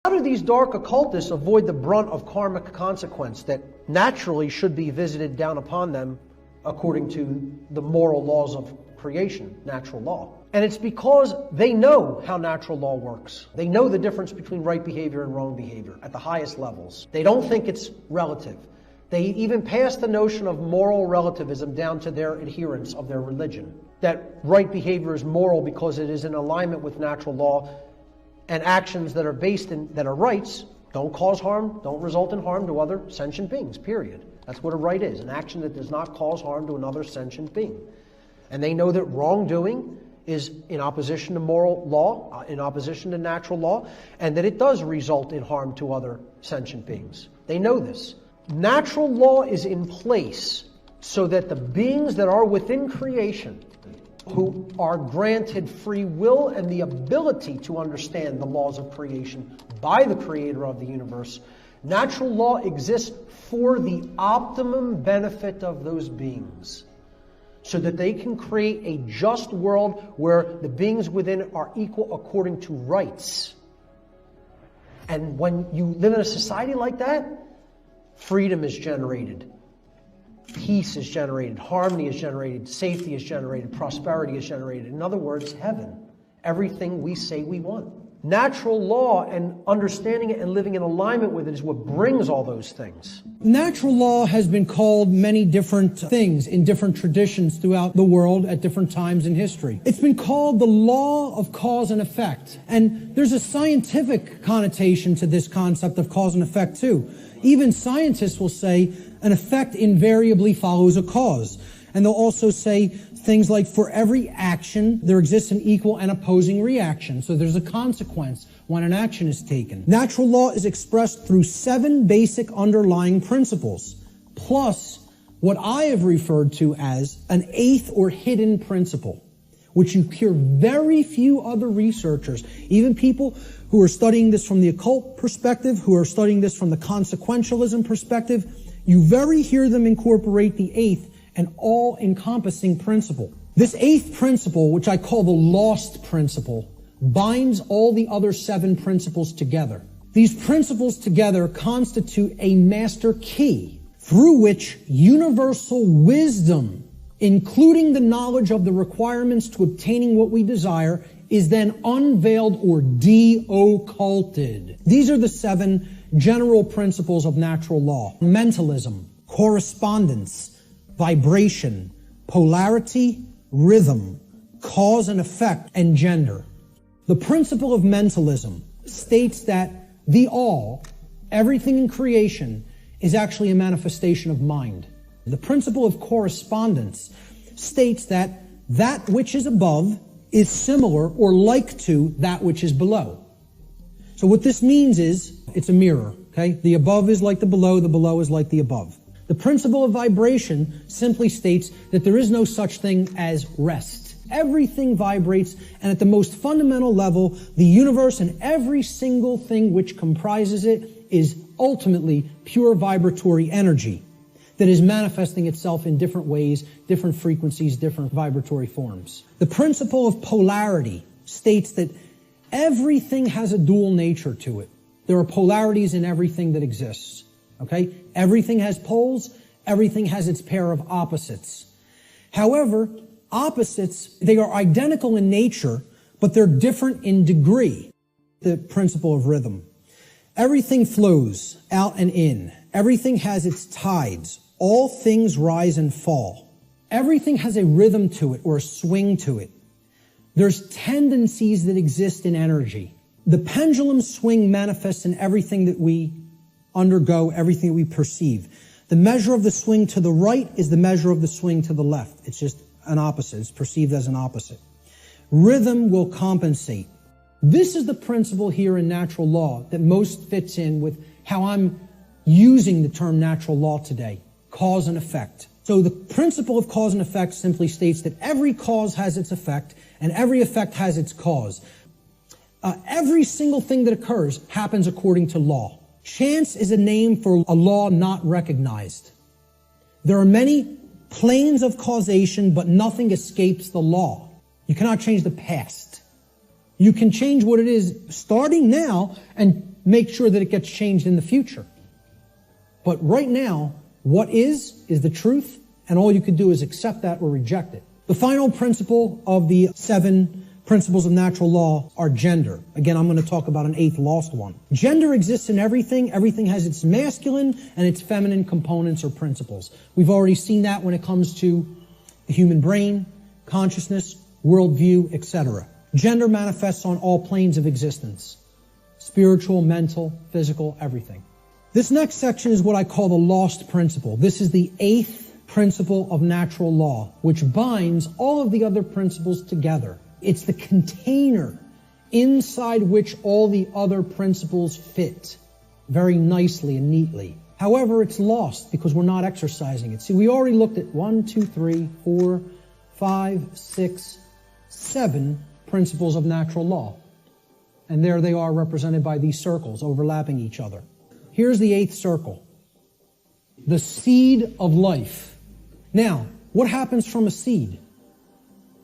How do these dark occultists avoid the brunt of karmic consequence that naturally should be visited down upon them according to the moral laws of creation, natural law? And it's because they know how natural law works. They know the difference between right behavior and wrong behavior at the highest levels. They don't think it's relative. They even pass the notion of moral relativism down to their adherents of their religion. That right behavior is moral because it is in alignment with natural law, and actions that are based in, that are rights, don't cause harm, don't result in harm to other sentient beings, period. That's what a right is, an action that does not cause harm to another sentient being. And they know that wrongdoing is in opposition to moral law, in opposition to natural law, and that it does result in harm to other sentient beings. They know this. Natural law is in place so that the beings that are within creation, who are granted free will and the ability to understand the laws of creation by the creator of the universe, natural law exists for the optimum benefit of those beings, so that they can create a just world where the beings within are equal according to rights. And when you live in a society like that, freedom is generated. Peace is generated, harmony is generated, safety is generated, prosperity is generated. In other words, heaven. Everything we say we want. Natural law and understanding it and living in alignment with it is what brings all those things. Natural law has been called many different things in different traditions throughout the world at different times in history. It's been called the law of cause and effect. And there's a scientific connotation to this concept of cause and effect too. Even scientists will say an effect invariably follows a cause. And they'll also say things like, for every action, there exists an equal and opposing reaction. So there's a consequence when an action is taken. Natural law is expressed through 7 basic underlying principles, plus what I have referred to as an 8th or hidden principle, which you hear very few other researchers, even people who are studying this from the occult perspective, who are studying this from the consequentialism perspective, you very hear them incorporate the 8th and all-encompassing principle. This 8th principle, which I call the lost principle, binds all the other 7 principles together. These principles together constitute a master key through which universal wisdom, including the knowledge of the requirements to obtaining what we desire, is then unveiled or de-occulted. These are the 7 general principles of natural law: mentalism, correspondence, vibration, polarity, rhythm, cause and effect, and gender. The principle of mentalism states that the all, everything in creation, is actually a manifestation of mind. The principle of correspondence states that that which is above is similar or like to that which is below. So what this means is, it's a mirror, okay? The above is like the below is like the above. The principle of vibration simply states that there is no such thing as rest. Everything vibrates, and at the most fundamental level, the universe and every single thing which comprises it is ultimately pure vibratory energy that is manifesting itself in different ways, different frequencies, different vibratory forms. The principle of polarity states that everything has a dual nature to it. There are polarities in everything that exists. Okay? Everything has poles, everything has its pair of opposites. However, opposites, they are identical in nature, but they're different in degree. The principle of rhythm. Everything flows out and in. Everything has its tides. All things rise and fall. Everything has a rhythm to it or a swing to it. There's tendencies that exist in energy. The pendulum swing manifests in everything that we undergo, everything that we perceive. The measure of the swing to the right is the measure of the swing to the left. It's just an opposite. It's perceived as an opposite. Rhythm will compensate. This is the principle here in natural law that most fits in with how I'm using the term natural law today, cause and effect. So the principle of cause and effect simply states that every cause has its effect and every effect has its cause. Every single thing that occurs happens according to law. Chance is a name for a law not recognized. There are many planes of causation, but nothing escapes the law. You cannot change the past. You can change what it is starting now and make sure that it gets changed in the future. But right now, what is the truth, and all you can do is accept that or reject it. The final principle of the 7 principles of natural law are gender. Again, I'm going to talk about an 8th lost one. Gender exists in everything. Everything has its masculine and its feminine components or principles. We've already seen that when it comes to the human brain, consciousness, worldview, etc. Gender manifests on all planes of existence. Spiritual, mental, physical, everything. This next section is what I call the lost principle. This is the 8th principle of natural law, which binds all of the other principles together. It's the container inside which all the other principles fit very nicely and neatly. However, it's lost because we're not exercising it. See, we already looked at 1, 2, 3, 4, 5, 6, 7 principles of natural law. And there they are represented by these circles overlapping each other. Here's the 8th circle. The seed of life. Now, what happens from a seed?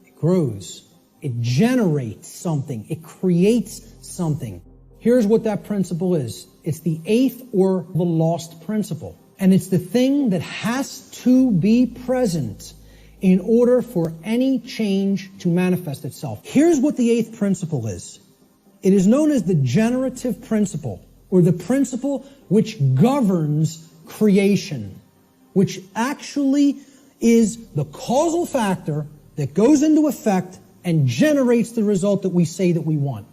It grows. It generates something. It creates something. Here's what that principle is. It's the 8th or the lost principle. And it's the thing that has to be present in order for any change to manifest itself. Here's what the 8th principle is. It is known as the generative principle, or the principle which governs creation, which actually is the causal factor that goes into effect and generates the result that we say that we want.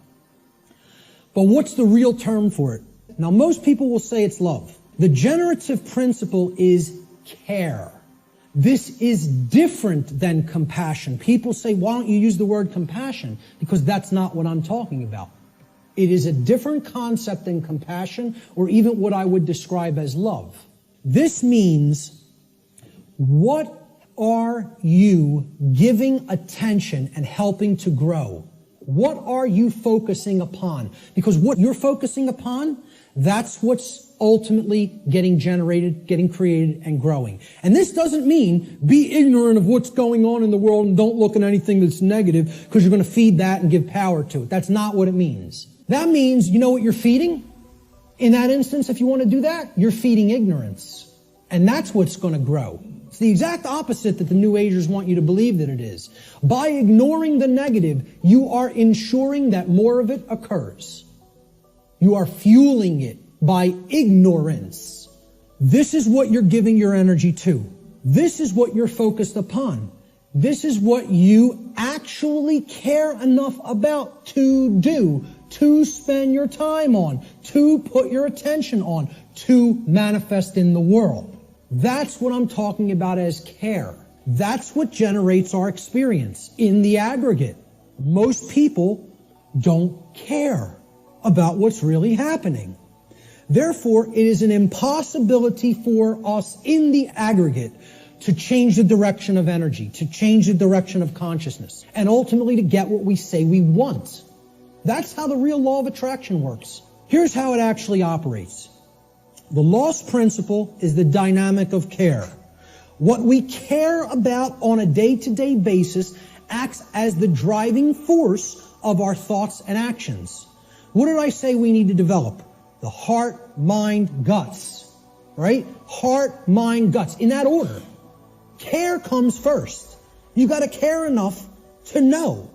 But what's the real term for it? Now, most people will say it's love. The generative principle is care. This is different than compassion. People say, why don't you use the word compassion? Because that's not what I'm talking about. It is a different concept than compassion, or even what I would describe as love. This means, what are you giving attention and helping to grow? What are you focusing upon? Because what you're focusing upon, that's what's ultimately getting generated, getting created, and growing. And this doesn't mean be ignorant of what's going on in the world and don't look at anything that's negative because you're going to feed that and give power to it. That's not what it means. That means, you know what you're feeding? In that instance, if you want to do that, you're feeding ignorance. And that's what's going to grow. It's the exact opposite that the New Agers want you to believe that it is. By ignoring the negative, you are ensuring that more of it occurs. You are fueling it by ignorance. This is what you're giving your energy to. This is what you're focused upon. This is what you actually care enough about to do, to spend your time on, to put your attention on, to manifest in the world. That's what I'm talking about as care. That's what generates our experience in the aggregate. Most people don't care about what's really happening. Therefore, it is an impossibility for us in the aggregate to change the direction of energy, to change the direction of consciousness, and ultimately to get what we say we want. That's how the real law of attraction works. Here's how it actually operates. The lost principle is the dynamic of care. What we care about on a day-to-day basis acts as the driving force of our thoughts and actions. What did I say we need to develop? The heart, mind, guts. Right? Heart, mind, guts. In that order. Care comes first. You got to care enough to know,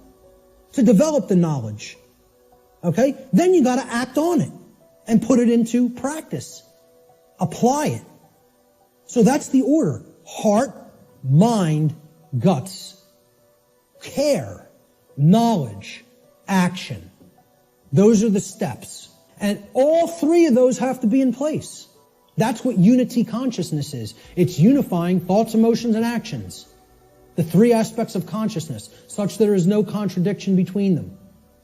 to develop the knowledge. Okay? Then you got to act on it and put it into practice. Apply it. So that's the order. Heart, mind, guts. Care, knowledge, action. Those are the steps. And all 3 of those have to be in place. That's what unity consciousness is. It's unifying thoughts, emotions, and actions. The 3 aspects of consciousness, such that there is no contradiction between them.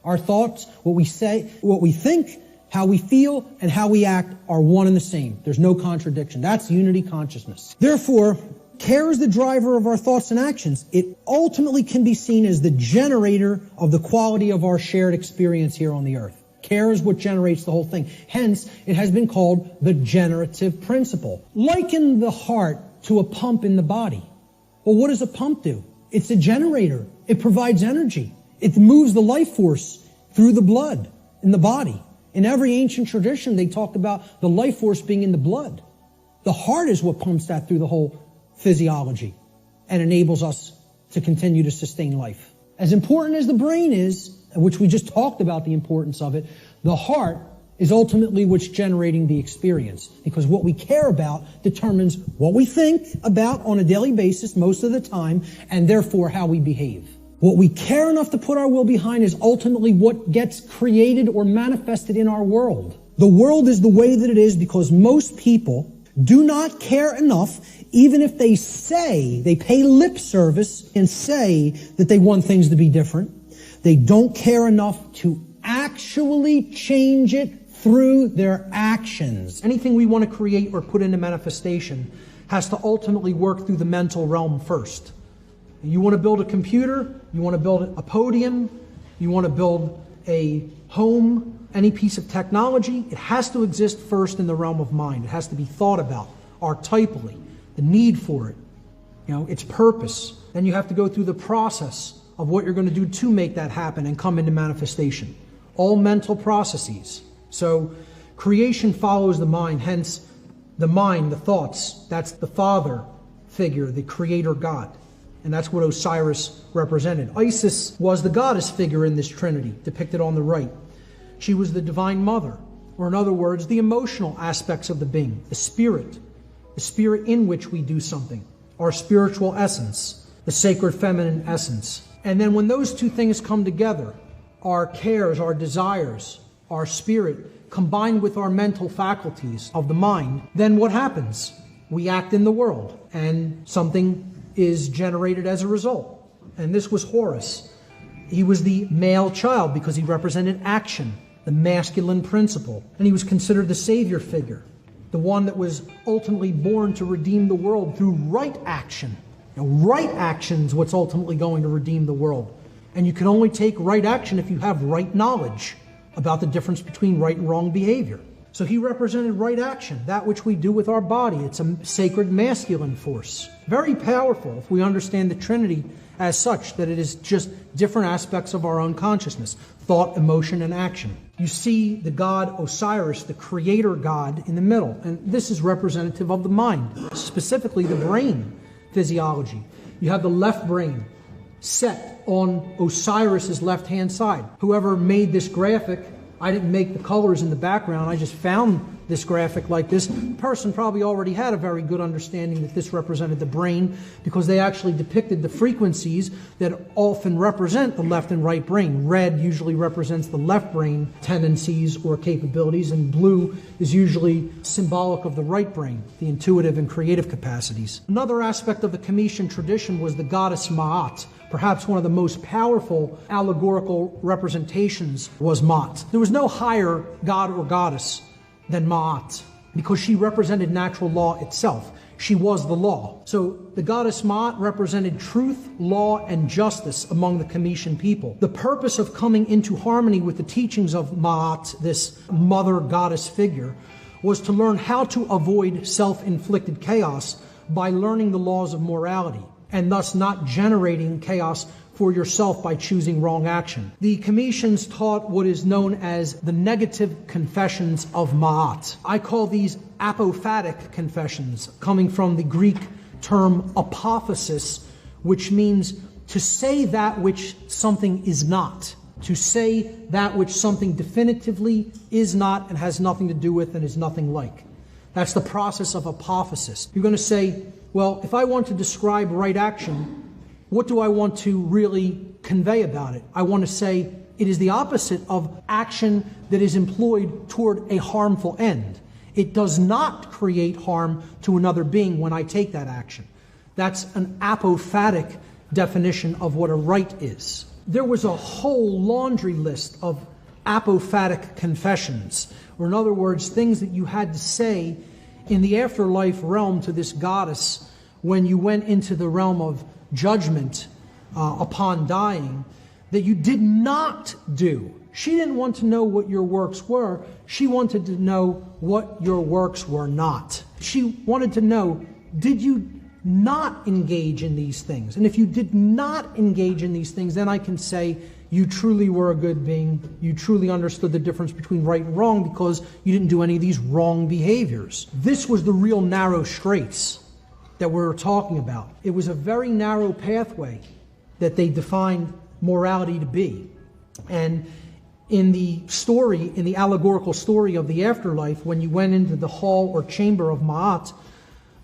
Our thoughts, what we say, what we think, how we feel, and how we act are one and the same. There's no contradiction. That's unity consciousness. Therefore, care is the driver of our thoughts and actions. It ultimately can be seen as the generator of the quality of our shared experience here on the earth. Care is what generates the whole thing. Hence, it has been called the generative principle. Liken the heart to a pump in the body. Well, what does a pump do? It's a generator. It provides energy. It moves the life force through the blood in the body. In every ancient tradition, they talked about the life force being in the blood. The heart is what pumps that through the whole physiology and enables us to continue to sustain life. As important as the brain is, which we just talked about the importance of it, the heart is ultimately what's generating the experience. Because what we care about determines what we think about on a daily basis most of the time, and therefore how we behave. What we care enough to put our will behind is ultimately what gets created or manifested in our world. The world is the way that it is because most people do not care enough, even if they say, they pay lip service and say that they want things to be different. They don't care enough to actually change it through their actions. Anything we want to create or put into manifestation has to ultimately work through the mental realm first. You want to build a computer, you want to build a podium, you want to build a home, any piece of technology, it has to exist first in the realm of mind. It has to be thought about archetypally, the need for it, its purpose. Then you have to go through the process of what you're going to do to make that happen and come into manifestation. All mental processes. So creation follows the mind, hence the mind, the thoughts, that's the father figure, the creator God. And that's what Osiris represented. Isis was the goddess figure in this trinity, depicted on the right. She was the divine mother, or in other words, the emotional aspects of the being, the spirit in which we do something, our spiritual essence, the sacred feminine essence. And then when those two things come together, our cares, our desires, our spirit, combined with our mental faculties of the mind, then what happens? We act in the world, and something is generated as a result. And this was Horus. He was the male child because he represented action, the masculine principle. And he was considered the savior figure, the one that was ultimately born to redeem the world through right action. Right action's what's ultimately going to redeem the world. And you can only take right action if you have right knowledge about the difference between right and wrong behavior. So he represented right action, that which we do with our body. It's a sacred masculine force. Very powerful if we understand the Trinity as such, that it is just different aspects of our own consciousness, thought, emotion, and action. You see the god Osiris, the creator god, in the middle. And this is representative of the mind, specifically the brain physiology. You have the left brain set on Osiris's left-hand side. Whoever made this graphic, I didn't make the colors in the background, I just found this graphic like this. The person probably already had a very good understanding that this represented the brain because they actually depicted the frequencies that often represent the left and right brain. Red usually represents the left brain tendencies or capabilities, and blue is usually symbolic of the right brain, the intuitive and creative capacities. Another aspect of the Comitian tradition was the goddess Ma'at. Perhaps one of the most powerful allegorical representations was Ma'at. There was no higher god or goddess than Ma'at because she represented natural law itself. She was the law. So the goddess Ma'at represented truth, law, and justice among the Comitian people. The purpose of coming into harmony with the teachings of Ma'at, this mother goddess figure, was to learn how to avoid self-inflicted chaos by learning the laws of morality, and thus not generating chaos for yourself by choosing wrong action. The Comitians taught what is known as the negative confessions of Ma'at. I call these apophatic confessions, coming from the Greek term apophasis, which means to say that which something is not. To say that which something definitively is not and has nothing to do with and is nothing like. That's the process of apophasis. You're going to say, well, if I want to describe right action, what do I want to really convey about it? I want to say it is the opposite of action that is employed toward a harmful end. It does not create harm to another being when I take that action. That's an apophatic definition of what a right is. There was a whole laundry list of apophatic confessions, or in other words, things that you had to say in the afterlife realm to this goddess when you went into the realm of judgment upon dying, that you did not do. She didn't want to know what your works were. She wanted to know what your works were not. She wanted to know, did you not engage in these things? And if you did not engage in these things, then I can say you truly were a good being. You truly understood the difference between right and wrong because you didn't do any of these wrong behaviors. This was the real narrow straits that we're talking about. It was a very narrow pathway that they defined morality to be. And in the story, in the allegorical story of the afterlife, when you went into the hall or chamber of Ma'at,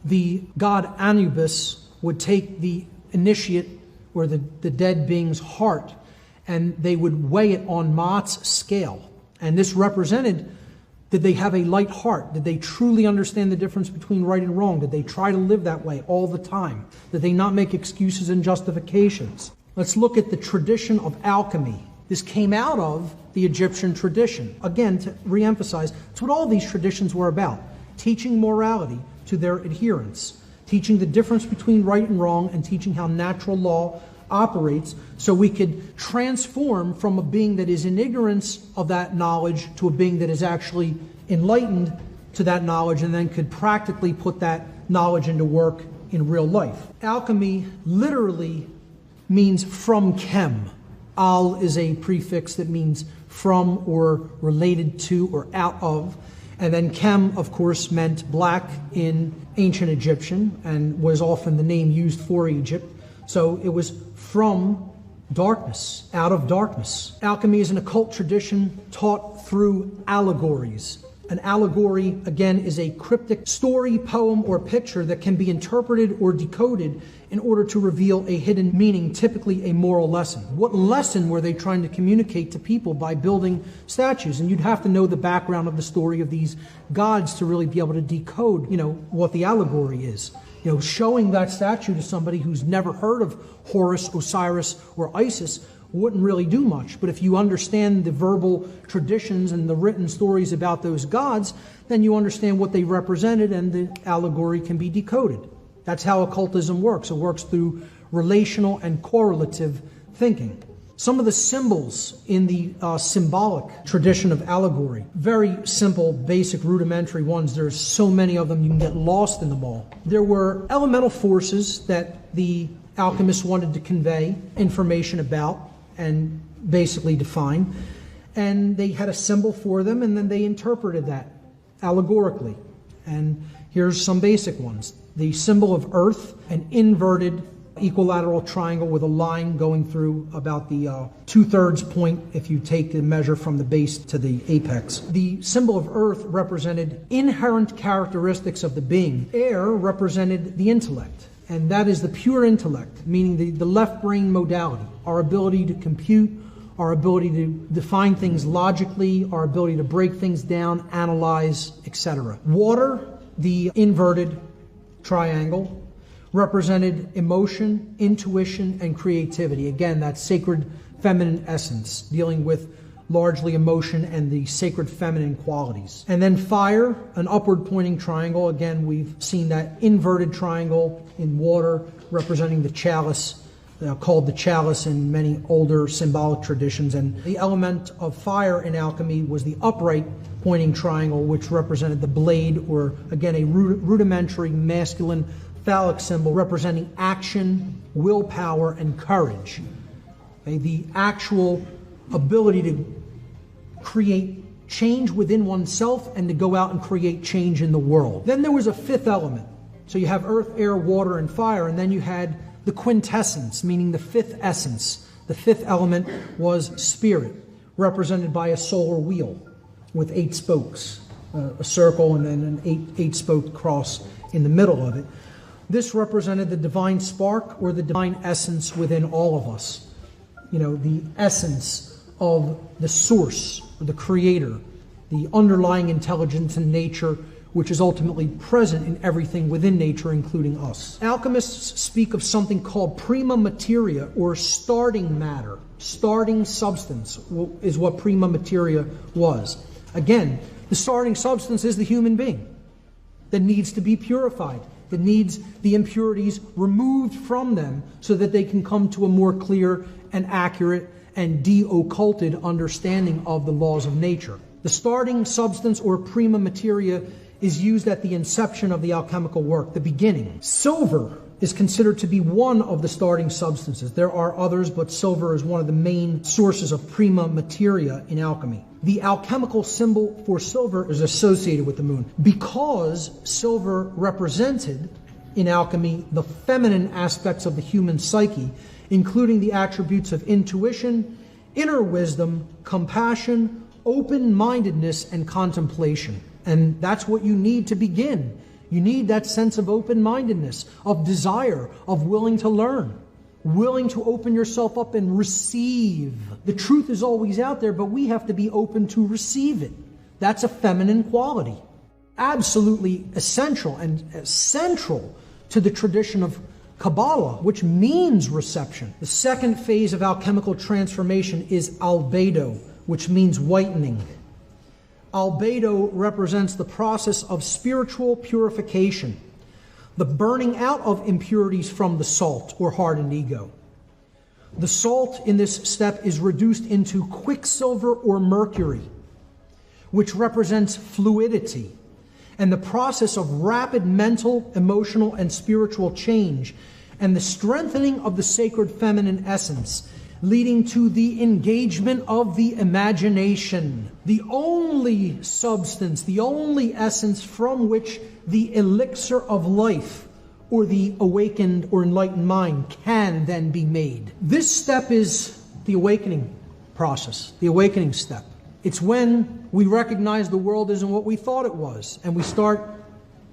the god Anubis would take the initiate or the dead being's heart, and they would weigh it on Ma'at's scale. And this represented, did they have a light heart? Did they truly understand the difference between right and wrong? Did they try to live that way all the time? Did they not make excuses and justifications? Let's look at the tradition of alchemy. This came out of the Egyptian tradition. Again, to reemphasize, it's what all these traditions were about. Teaching morality to their adherents. Teaching the difference between right and wrong, and teaching how natural law operates, so we could transform from a being that is in ignorance of that knowledge to a being that is actually enlightened to that knowledge, and then could practically put that knowledge into work in real life. Alchemy literally means from chem. Al is a prefix that means from or related to or out of. And then chem, of course, meant black in ancient Egyptian and was often the name used for Egypt. So it was from darkness, out of darkness. Alchemy is an occult tradition taught through allegories. An allegory, again, is a cryptic story, poem, or picture that can be interpreted or decoded in order to reveal a hidden meaning, typically a moral lesson. What lesson were they trying to communicate to people by building statues? And you'd have to know the background of the story of these gods to really be able to decode, what the allegory is. Showing that statue to somebody who's never heard of Horus, Osiris, or Isis wouldn't really do much. But if you understand the verbal traditions and the written stories about those gods, then you understand what they represented, and the allegory can be decoded. That's how occultism works. It works through relational and correlative thinking. Some of the symbols in the symbolic tradition of allegory, very simple, basic, rudimentary ones. There's so many of them, you can get lost in them all. There were elemental forces that the alchemists wanted to convey information about and basically define. And they had a symbol for them, and then they interpreted that allegorically. And here's some basic ones. The symbol of earth, an inverted equilateral triangle with a line going through about the 2/3 point if you take the measure from the base to the apex. The symbol of earth represented inherent characteristics of the being. Air represented the intellect, and that is the pure intellect, meaning the left brain modality, our ability to compute, our ability to define things logically, our ability to break things down, analyze, etc. Water, the inverted triangle, represented emotion, intuition, and creativity. Again, that sacred feminine essence, dealing with largely emotion and the sacred feminine qualities. And then fire, an upward pointing triangle. Again, we've seen that inverted triangle in water, representing the chalice, called the chalice in many older symbolic traditions. And the element of fire in alchemy was the upright pointing triangle, which represented the blade, or again, a rudimentary masculine phallic symbol representing action, willpower, and courage. Okay, the actual ability to create change within oneself and to go out and create change in the world. Then there was a fifth element. So you have earth, air, water, and fire, and then you had the quintessence, meaning the fifth essence. The fifth element was spirit, represented by a solar wheel with 8 spokes, a circle and then an eight-spoke cross in the middle of it. This represented the divine spark or the divine essence within all of us. The essence of the source, or the creator, the underlying intelligence in nature, which is ultimately present in everything within nature, including us. Alchemists speak of something called prima materia, or starting matter. Starting substance is what prima materia was. Again, the starting substance is the human being that needs to be purified, that needs the impurities removed from them so that they can come to a more clear and accurate and de-occulted understanding of the laws of nature. The starting substance, or prima materia, is used at the inception of the alchemical work, the beginning. Silver is considered to be one of the starting substances. There are others, but silver is one of the main sources of prima materia in alchemy. The alchemical symbol for silver is associated with the moon because silver represented in alchemy the feminine aspects of the human psyche, including the attributes of intuition, inner wisdom, compassion, open-mindedness, and contemplation. And that's what you need to begin. You need that sense of open-mindedness, of desire, of willing to learn, willing to open yourself up and receive. The truth is always out there, but we have to be open to receive it. That's a feminine quality. Absolutely essential and central to the tradition of Kabbalah, which means reception. The second phase of alchemical transformation is albedo, which means whitening. Albedo represents the process of spiritual purification, the burning out of impurities from the salt or hardened ego. The salt in this step is reduced into quicksilver or mercury, which represents fluidity and the process of rapid mental, emotional, and spiritual change, and the strengthening of the sacred feminine essence, leading to the engagement of the imagination, the only substance, the only essence from which the elixir of life or the awakened or enlightened mind can then be made. This step is the awakening process, the awakening step. It's when we recognize the world isn't what we thought it was, and we start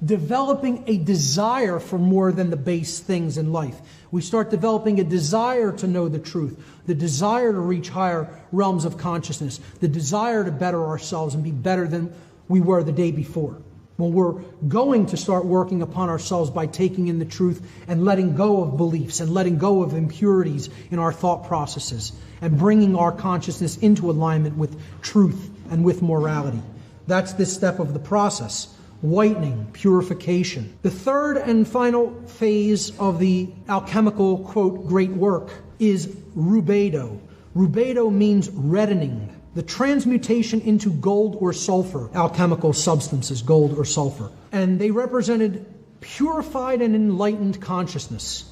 developing a desire for more than the base things in life. We start developing a desire to know the truth, the desire to reach higher realms of consciousness, the desire to better ourselves and be better than we were the day before. When we're going to start working upon ourselves by taking in the truth and letting go of beliefs and letting go of impurities in our thought processes and bringing our consciousness into alignment with truth and with morality. That's this step of the process. Whitening, purification. The third and final phase of the alchemical, quote, great work is rubedo. Rubedo means reddening, the transmutation into gold or sulfur, alchemical substances, gold or sulfur. And they represented purified and enlightened consciousness.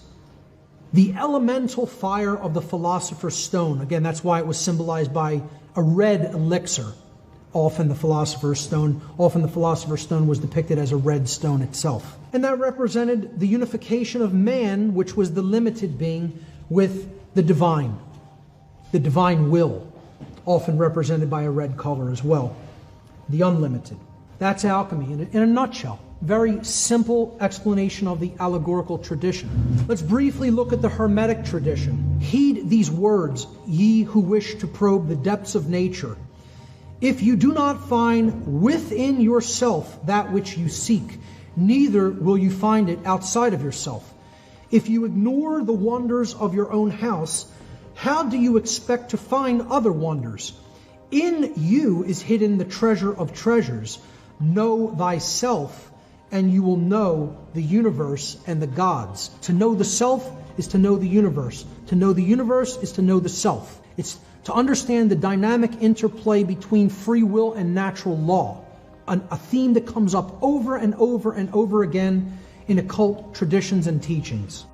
The elemental fire of the philosopher's stone. Again, that's why it was symbolized by a red elixir. Often the philosopher's stone was depicted as a red stone itself. And that represented the unification of man, which was the limited being, with the divine will, often represented by a red color as well, the unlimited. That's alchemy in a nutshell. Very simple explanation of the allegorical tradition. Let's briefly look at the Hermetic tradition. Heed these words, ye who wish to probe the depths of nature. If you do not find within yourself that which you seek, neither will you find it outside of yourself. If you ignore the wonders of your own house, how do you expect to find other wonders? In you is hidden the treasure of treasures. Know thyself, and you will know the universe and the gods. To know the self is to know the universe. To know the universe is to know the self. It's to understand the dynamic interplay between free will and natural law, a theme that comes up over and over and over again in occult traditions and teachings.